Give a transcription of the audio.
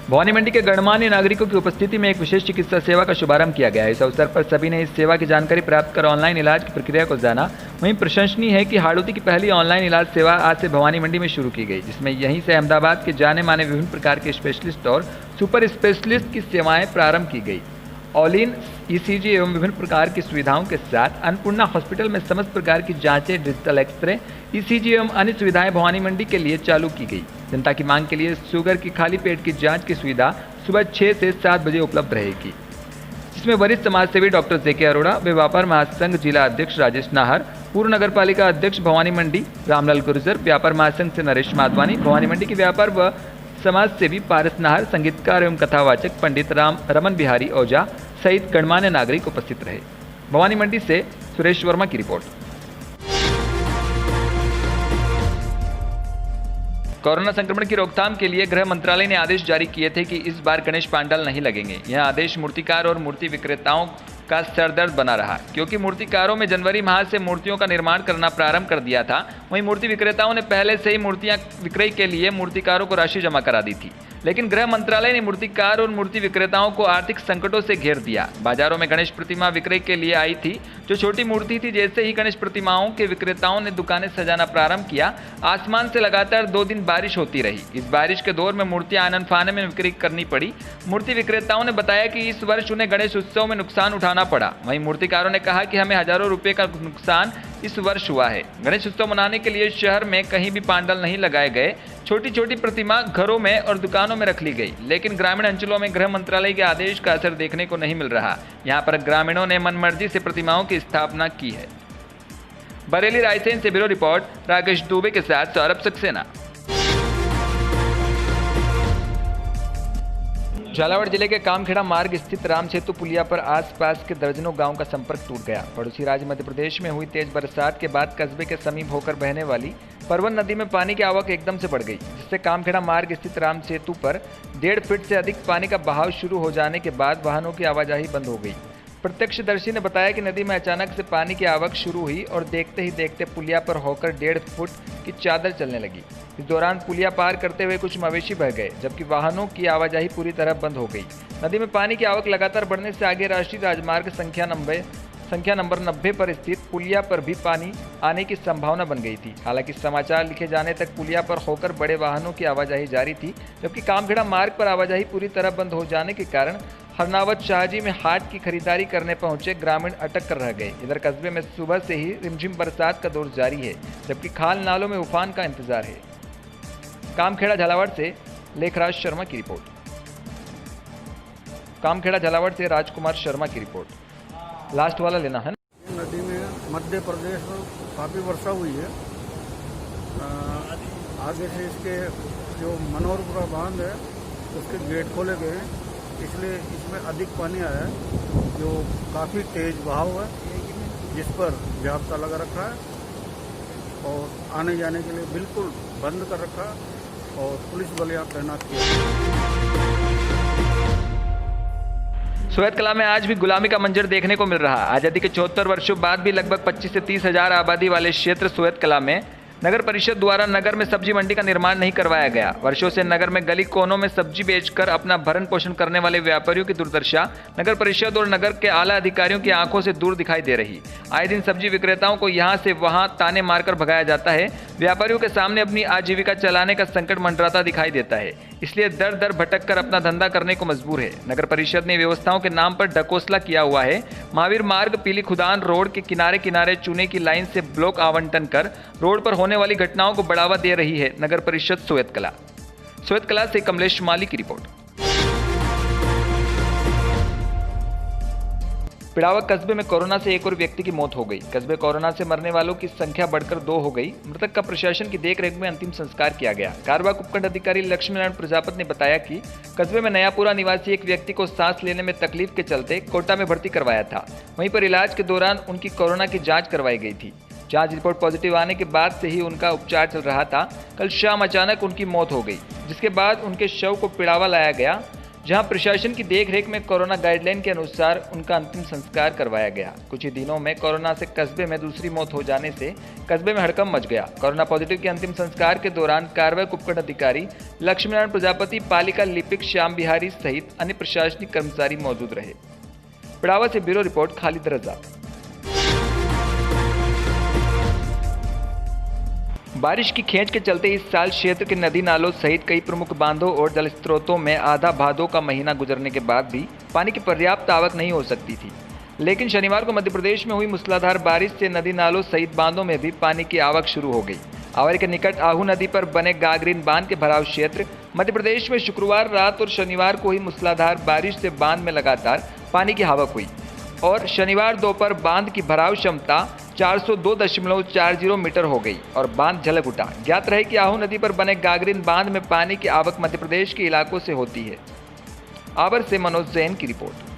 भवानी मंडी के गणमान्य नागरिकों की उपस्थिति में एक विशेष चिकित्सा सेवा का शुभारंभ किया गया। इस अवसर पर सभी ने इस सेवा की जानकारी प्राप्त कर ऑनलाइन इलाज की प्रक्रिया को जाना। वहीं प्रशंसनीय है कि हाड़ौती की पहली ऑनलाइन इलाज सेवा आज से भवानी मंडी में शुरू की गई, जिसमें यहीं से अहमदाबाद के जाने माने विभिन्न प्रकार के स्पेशलिस्ट और सुपर स्पेशलिस्ट की सेवाएं प्रारंभ की गई। ऑल इन ईसीजी एवं विभिन्न प्रकार की सुविधाओं के साथ अन्नपूर्णा हॉस्पिटल में समस्त प्रकार की जांचें, डिजिटल एक्सरे, ईसीजी एवं अन्य सुविधाएं भवानी मंडी के लिए चालू की गई। जनता की मांग के लिए शुगर की खाली पेट की जांच की सुविधा सुबह 6 से 7 बजे उपलब्ध रहेगी, जिसमें वरिष्ठ समाज सेवी डॉक्टर जेके अरोड़ा, वे व्यापार महासंघ जिला अध्यक्ष राजेश नाहर, पूर्व नगर पालिका अध्यक्ष भवानी मंडी रामलाल गुर्जर, व्यापार महासंघ से नरेश माधवानी, भवानी मंडी के व्यापार व समाज सेवी पारस नाहर, संगीतकार एवं कथावाचक पंडित रमन बिहारी ओझा सहित गणमान्य नागरिक उपस्थित रहे। भवानी मंडी से सुरेश वर्मा की रिपोर्ट। कोरोना संक्रमण की रोकथाम के लिए गृह मंत्रालय ने आदेश जारी किए थे कि इस बार गणेश पांडाल नहीं लगेंगे। यह आदेश मूर्तिकार और मूर्ति विक्रेताओं का सरदर्द बना रहा, क्योंकि मूर्तिकारों में जनवरी माह से मूर्तियों का निर्माण करना प्रारंभ कर दिया था। वहीं मूर्ति विक्रेताओं ने पहले से ही मूर्तियां विक्रय के लिए मूर्तिकारों को राशि जमा करा दी थी, लेकिन गृह मंत्रालय ने मूर्तिकार और मूर्ति विक्रेताओं को आर्थिक संकटों से घेर दिया। बाजारों में गणेश प्रतिमा विक्रय के लिए आई थी जो छोटी मूर्ति थी। जैसे ही गणेश प्रतिमाओं के विक्रेताओं ने दुकानें सजाना प्रारंभ किया, आसमान से लगातार 2 दिन बारिश होती रही। इस बारिश के दौर में मूर्तियां आनन फाने में विक्रय करनी पड़ी। मूर्ति विक्रेताओं ने बताया कि इस वर्ष उन्हें गणेश उत्सव में नुकसान उठाना पड़ा। वहीं मूर्तिकारों ने कहा कि हमें हजारों रुपए का नुकसान इस वर्ष हुआ है। गणेश उत्सव मनाने के लिए शहर में कहीं भी पांडाल नहीं लगाए गए। छोटी छोटी प्रतिमा घरों में और दुकानों में रख ली गई, लेकिन ग्रामीण अंचलों में गृह मंत्रालय के आदेश का असर देखने को नहीं मिल रहा। यहां पर ग्रामीणों ने मनमर्जी से प्रतिमाओं की स्थापना की है। बरेली रायसेन से ब्यूरो रिपोर्ट राकेश दुबे के साथ सौरभ सक्सेना। झालावाड़ जिले के कामखेड़ा मार्ग स्थित राम सेतु पुलिया पर आसपास के दर्जनों गांव का संपर्क टूट गया। पड़ोसी राज्य मध्य प्रदेश में हुई तेज बरसात के बाद कस्बे के समीप होकर बहने वाली परवन नदी में पानी की आवक एकदम से बढ़ गई, जिससे कामखेड़ा मार्ग स्थित राम सेतु पर 1.5 फीट से अधिक पानी का बहाव शुरू हो जाने के बाद वाहनों की आवाजाही बंद हो गई। प्रत्यक्षदर्शी ने बताया कि नदी में अचानक से पानी की आवक शुरू हुई और देखते ही देखते पुलिया पर होकर 1.5 फुट की चादर चलने लगी। इस दौरान पुलिया पार करते हुए कुछ मवेशी बह गए, जबकि वाहनों की आवाजाही पूरी तरह बंद हो गई। नदी में पानी की आवक लगातार बढ़ने से आगे राष्ट्रीय राजमार्ग संख्या नंबर 90 पर स्थित पुलिया पर भी पानी आने की संभावना बन गई थी। हालांकि समाचार लिखे जाने तक पुलिया पर होकर बड़े वाहनों की आवाजाही जारी थी, जबकि कामखेड़ा मार्ग पर आवाजाही पूरी तरह बंद हो जाने के कारण हरनावत शाहजी में हाट की खरीदारी करने पहुंचे ग्रामीण अटक कर रह गए। इधर कस्बे में सुबह से ही रिमझिम बरसात का दौर जारी है, जबकि खाल नालों में उफान का इंतजार है। कामखेड़ा झालावाड़ से लेखराज शर्मा की रिपोर्ट। कामखेड़ा झालावाड़ से राजकुमार शर्मा की रिपोर्ट। लास्ट वाला लेना है। नदी में मध्य प्रदेश में काफ़ी वर्षा हुई है। आगे से इसके जो मनोहरपुरा बांध है उसके गेट खोले गए हैं, इसलिए इसमें अधिक पानी आया है, जो काफ़ी तेज बहाव है, जिस पर जाब्ता लगा रखा है और आने जाने के लिए बिल्कुल बंद कर रखा है और पुलिस बल यहाँ तैनात किया। सोयत कला में आज भी गुलामी का मंजर देखने को मिल रहा। आजादी के 74 वर्षों बाद भी लगभग 25 से 30 हजार आबादी वाले क्षेत्र सोयत कला में नगर परिषद द्वारा नगर में सब्जी मंडी का निर्माण नहीं करवाया गया। वर्षों से नगर में गली कोनों में सब्जी बेचकर अपना भरण पोषण करने वाले व्यापारियों की दुर्दशा नगर परिषद और नगर के आला अधिकारियों की आंखों से दूर दिखाई दे रही। आए दिन सब्जी विक्रेताओं को यहां से वहां ताने मारकर भगाया जाता है। व्यापारियों के सामने अपनी आजीविका चलाने का संकट मंडराता दिखाई देता है, इसलिए दर दर भटक कर अपना धंधा करने को मजबूर है। नगर परिषद ने व्यवस्थाओं के नाम पर ढकोसला किया हुआ है। महावीर मार्ग पीली खुदान रोड के किनारे किनारे चूने की लाइन से ब्लॉक आवंटन कर रोड पर होने वाली घटनाओं को बढ़ावा दे रही है नगर परिषद सोयत कला। सोयत कला से कमलेश माली की रिपोर्ट। पिड़ावा कस्बे में कोरोना से एक और व्यक्ति की मौत हो गई। कस्बे कोरोना से मरने वालों की संख्या बढ़कर 2 हो गई। मृतक का प्रशासन की देखरेख में अंतिम संस्कार किया गया। कारवाक उपखंड अधिकारी लक्ष्मीनारायण प्रजापति ने बताया कि कस्बे में नयापुरा निवासी एक व्यक्ति को सांस लेने में तकलीफ के चलते कोटा में भर्ती करवाया था। वहीं पर इलाज के दौरान उनकी कोरोना की जाँच करवाई गई थी। जांच रिपोर्ट पॉजिटिव आने के बाद से ही उनका उपचार चल रहा था। कल शाम अचानक उनकी मौत हो गई, जिसके बाद उनके शव को पिड़ावा लाया गया, जहां प्रशासन की देखरेख में कोरोना गाइडलाइन के अनुसार उनका अंतिम संस्कार करवाया गया। कुछ ही दिनों में कोरोना से कस्बे में दूसरी मौत हो जाने से कस्बे में हड़कंप मच गया। कोरोना पॉजिटिव के अंतिम संस्कार के दौरान कार्रवाई उपखंड अधिकारी लक्ष्मीनारायण प्रजापति, पालिका लिपिक श्याम बिहारी सहित अन्य प्रशासनिक कर्मचारी मौजूद रहे। पिड़ावा से ब्यूरो रिपोर्ट खालिद रजा। बारिश की खेच के चलते इस साल क्षेत्र के नदी नालों सहित कई प्रमुख बांधों और जल स्रोतों में आधा भादों का महीना गुजरने के बाद भी पानी की पर्याप्त आवक नहीं हो सकती थी। लेकिन शनिवार को मध्य प्रदेश में हुई मूसलाधार बारिश से नदी नालों सहित बांधों में भी पानी की आवक शुरू हो गई। आवर के निकट आहू नदी पर बने गागरीन बांध के भराव क्षेत्र मध्य प्रदेश में शुक्रवार रात और शनिवार को हुई मूसलाधार बारिश से बांध में लगातार पानी की आवक हुई और शनिवार दोपहर बांध की भराव क्षमता 402.40 मीटर हो गई और बांध झलक उठा। ज्ञात रहे कि आहू नदी पर बने गागरीन बांध में पानी की आवक मध्य प्रदेश के इलाकों से होती है। आवर से मनोज जैन की रिपोर्ट।